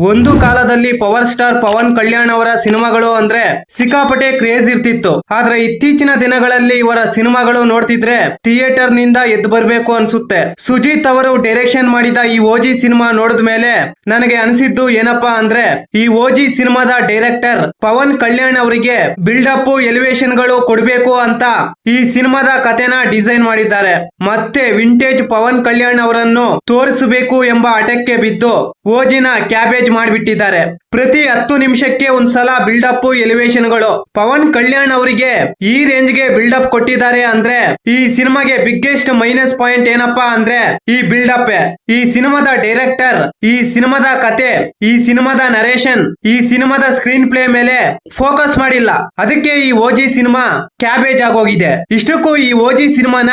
ಒಂದು ಕಾಲದಲ್ಲಿ power star Pavan Kalyan ಅವರ ಸಿನಿಮಾಗಳು ಅಂದ್ರೆ ಸಿಕ್ಕಾಪಟ್ಟೆ ಕ್ರೇಜ್ ಇರ್ತಿತ್ತು. ಆದ್ರೆ ಇತ್ತೀಚಿನ ದಿನಗಳಲ್ಲಿ ಇವರ ಸಿನಿಮಾಗಳು ನೋಡ್ತಿದ್ರೆ ಥಿಯೇಟರ್ ನಿಂದ ಎದ್ದು ಬರ್ಬೇಕು ಅನ್ಸುತ್ತೆ. ಸುಜಿತ್ ಅವರು ಡೈರೆಕ್ಷನ್ ಮಾಡಿದ ಈ ಓಜಿ ಸಿನಿಮಾ ನೋಡಿದ ಮೇಲೆ ನನಗೆ ಅನಿಸಿದ್ದು ಏನಪ್ಪಾ ಅಂದ್ರೆ ಈ ಓಜಿ ಸಿನಿಮಾದ ಡೈರೆಕ್ಟರ್ ಪವನ್ ಕಲ್ಯಾಣ್ ಅವರಿಗೆ ಬಿಲ್ಡಪ್ ಎಲಿವೇಶನ್ ಗಳು ಕೊಡ್ಬೇಕು ಅಂತ ಈ ಸಿನಿಮಾದ ಕಥೆನ ಡಿಸೈನ್ ಮಾಡಿದ್ದಾರೆ. ಮತ್ತೆ ವಿಂಟೇಜ್ ಪವನ್ ಕಲ್ಯಾಣ್ ಅವರನ್ನು ತೋರಿಸಬೇಕು ಎಂಬ ಹಠಕ್ಕೆ ಬಿದ್ದು ಓಜಿನ ಕ್ಯಾಬೇಜ್ ಮಾಡಿಬಿಟ್ಟಿದ್ದಾರೆ. ಪ್ರತಿ 10 ನಿಮಿಷಕ್ಕೆ ಒಂದ್ಸಲ ಬಿಲ್ಡಪ್ ಎಲಿವೇಶನ್ ಗಳು. ಪವನ್ ಕಲ್ಯಾಣ್ ಅವರಿಗೆ ಈ ರೇಂಜ್ ಗೆ ಬಿಲ್ಡಪ್ ಕೊಟ್ಟಿದ್ದಾರೆ ಅಂದ್ರೆ ಈ ಸಿನಿಮಾಗೆ ಬಿಗ್ಗೆಸ್ಟ್ ಮೈನಸ್ ಪಾಯಿಂಟ್ ಏನಪ್ಪಾ ಅಂದ್ರೆ ಈ ಬಿಲ್ಡಪ್. ಈ ಸಿನಿಮಾದ ಡೈರೆಕ್ಟರ್, ಈ ಸಿನಿಮಾದ ಕತೆ, ಈ ಸಿನಿಮಾದ ನರೇಷನ್, ಈ ಸಿನಿಮಾದ ಸ್ಕ್ರೀನ್ ಪ್ಲೇ ಮೇಲೆ ಫೋಕಸ್ ಮಾಡಿಲ್ಲ. ಅದಕ್ಕೆ ಈ ಓಜಿ ಸಿನಿಮಾ ಕ್ಯಾಬೇಜ್ ಆಗೋಗಿದೆ. ಇಷ್ಟಕ್ಕೂ ಈ ಓಜಿ ಸಿನಿಮಾನ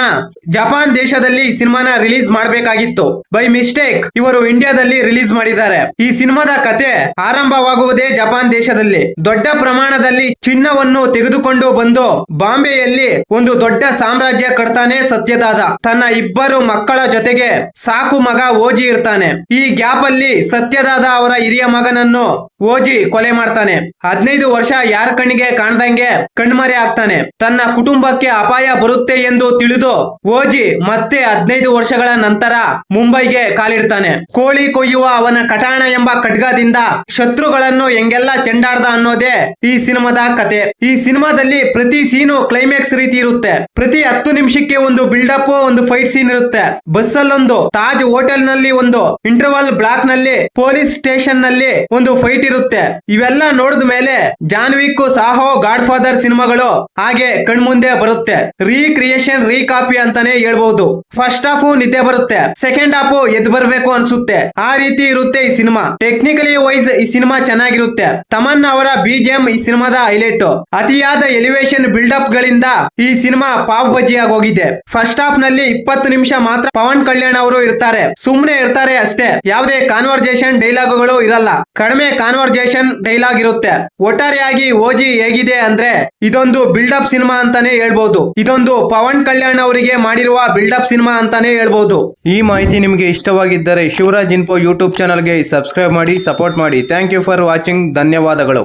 ಜಪಾನ್ ದೇಶದಲ್ಲಿ ಸಿನಿಮಾನ ರಿಲೀಸ್ ಮಾಡಬೇಕಾಗಿತ್ತು. ಬೈ ಮಿಸ್ಟೇಕ್ ಇವರು ಇಂಡಿಯಾದಲ್ಲಿ ರಿಲೀಸ್ ಮಾಡಿದ್ದಾರೆ. ಈ ಸಿನಿಮಾದ ಕತೆ ಆರಂಭವಾಗುವುದೇ ಜಪಾನ್ ದೇಶದಲ್ಲಿ. ದೊಡ್ಡ ಪ್ರಮಾಣದಲ್ಲಿ ಚಿನ್ನವನ್ನು ತೆಗೆದುಕೊಂಡು ಬಂದು ಬಾಂಬೆಯಲ್ಲಿ ಒಂದು ದೊಡ್ಡ ಸಾಮ್ರಾಜ್ಯ ಕಟ್ತಾನೆ ಸತ್ಯದಾದ. ತನ್ನ 2 ಮಕ್ಕಳ ಜೊತೆಗೆ ಸಾಕು ಮಗ ಓಜಿ ಇರ್ತಾನೆ. ಈ ಗ್ಯಾಪ್ ಅಲ್ಲಿ ಸತ್ಯದಾದ ಅವರ ಹಿರಿಯ ಮಗನನ್ನು ಓಜಿ ಕೊಲೆ ಮಾಡ್ತಾನೆ. 15 ವರ್ಷ ಯಾರ ಕಣ್ಣಿಗೆ ಕಾಣ್ದಂಗೆ ಕಣ್ಮರೆ ಆಗ್ತಾನೆ. ತನ್ನ ಕುಟುಂಬಕ್ಕೆ ಅಪಾಯ ಬರುತ್ತೆ ಎಂದು ತಿಳಿದು ಓಜಿ ಮತ್ತೆ 15 ವರ್ಷಗಳ ನಂತರ ಮುಂಬೈಗೆ ಕಾಲಿಡ್ತಾನೆ. ಕೋಳಿ ಕೊಯ್ಯುವ ಅವನ ಕಟಾಣ ಎಂಬ ಖಡ್ಗದಿಂದ ಶತ್ರುಗಳನ್ನು ಹೆಂಗೆಲ್ಲ ಚೆಂಡಾಡ್ದ ಅನ್ನೋದೇ ಈ ಸಿನಿಮಾದ ಕತೆ. ಈ ಸಿನಿಮಾದಲ್ಲಿ ಪ್ರತಿ ಸೀನು ಕ್ಲೈಮ್ಯಾಕ್ಸ್ ರೀತಿ ಇರುತ್ತೆ. ಪ್ರತಿ 10 ನಿಮಿಷಕ್ಕೆ ಒಂದು ಬಿಲ್ಡಪ್, ಒಂದು ಫೈಟ್ ಸೀನ್ ಇರುತ್ತೆ. ಬಸ್ ಅಲ್ಲೊಂದು, ತಾಜ್ ಹೋಟೆಲ್ ನಲ್ಲಿ ಒಂದು, ಇಂಟರ್ವಲ್ ಬ್ಲಾಕ್ ನಲ್ಲಿ, ಪೊಲೀಸ್ ಸ್ಟೇಷನ್ ನಲ್ಲಿ ಒಂದು ಫೈಟ್ ಇರುತ್ತೆ. ಇವೆಲ್ಲ ನೋಡಿದ ಮೇಲೆ ಜಾನ್ವಿಕ್, ಸಾಹೋ, ಗಾಡ್ ಫಾದರ್ ಸಿನಿಮಾಗಳು ಹಾಗೆ ಕಣ್ಮುಂದೆ ಬರುತ್ತೆ. ರೀಕ್ರಿಯೇಷನ್, ರೀಕಾಪಿ ಅಂತಾನೆ ಹೇಳ್ಬಹುದು. ಫಸ್ಟ್ ಹಾಫ್ ನಿದ್ದೆ ಬರುತ್ತೆ, ಸೆಕೆಂಡ್ ಹಾಫ್ ಎದ್ದು ಬರ್ಬೇಕು ಅನ್ಸುತ್ತೆ. ಆ ರೀತಿ ಇರುತ್ತೆ ಈ ಸಿನಿಮಾ. ಟೆಕ್ನಿಕಲಿ ವೈಸ್ ಈ ಸಿನಿಮಾ ಚೆನ್ನಾಗಿರುತ್ತೆ. ತಮನ್ ಅವರ ಬಿಜಿಎಂ ಈ ಸಿನಿಮಾದ ಹೈಲೈಟ್. ಅತಿಯಾದ ಎಲಿವೇಶನ್ ಬಿಲ್ಡಪ್ ಗಳಿಂದ ಈ ಸಿನಿಮಾ ಪಾವ್ ಬಜ್ಜಿ ಆಗೋಗಿದೆ. ಫಸ್ಟ್ ಹಾಫ್ ನಲ್ಲಿ 20 ನಿಮಿಷ ಮಾತ್ರ ಪವನ್ ಕಲ್ಯಾಣ್ ಅವರು ಇರ್ತಾರೆ. ಸುಮ್ನೆ ಇರ್ತಾರೆ ಅಷ್ಟೇ. ಯಾವುದೇ ಕಾನ್ವರ್ಜೇಷನ್ ಡೈಲಾಗ್ಗಳು ಇರಲ್ಲ. ಕಡಿಮೆ ಕಾನ್ವರ್ಜೇಷನ್ ಡೈಲಾಗ್ ಇರುತ್ತೆ. ಒಟ್ಟಾರೆಯಾಗಿ ಓಜಿ ಹೇಗಿದೆ ಅಂದ್ರೆ ಇದೊಂದು ಬಿಲ್ಡಪ್ ಸಿನಿಮಾ ಅಂತಾನೆ ಹೇಳ್ಬಹುದು. ಇದೊಂದು ಪವನ್ ಕಲ್ಯಾಣ್ ಅವರಿಗೆ ಮಾಡಿರುವ ಬಿಲ್ಡಪ್ ಸಿನಿಮಾ ಅಂತಾನೆ ಹೇಳ್ಬಹುದು. ಈ ಮಾಹಿತಿ ನಿಮಗೆ ಇಷ್ಟವಾಗಿದ್ದರೆ ಶಿವರಾಜ್ ಇನ್ಫೋ ಯೂಟ್ಯೂಬ್ ಚಾನಲ್ಗೆ ಸಬ್ಸ್ಕ್ರೈಬ್ ಮಾಡಿ, ಸಪೋರ್ಟ್ ಮಾಡಿ. Thank you for watching. ಧನ್ಯವಾದಗಳು.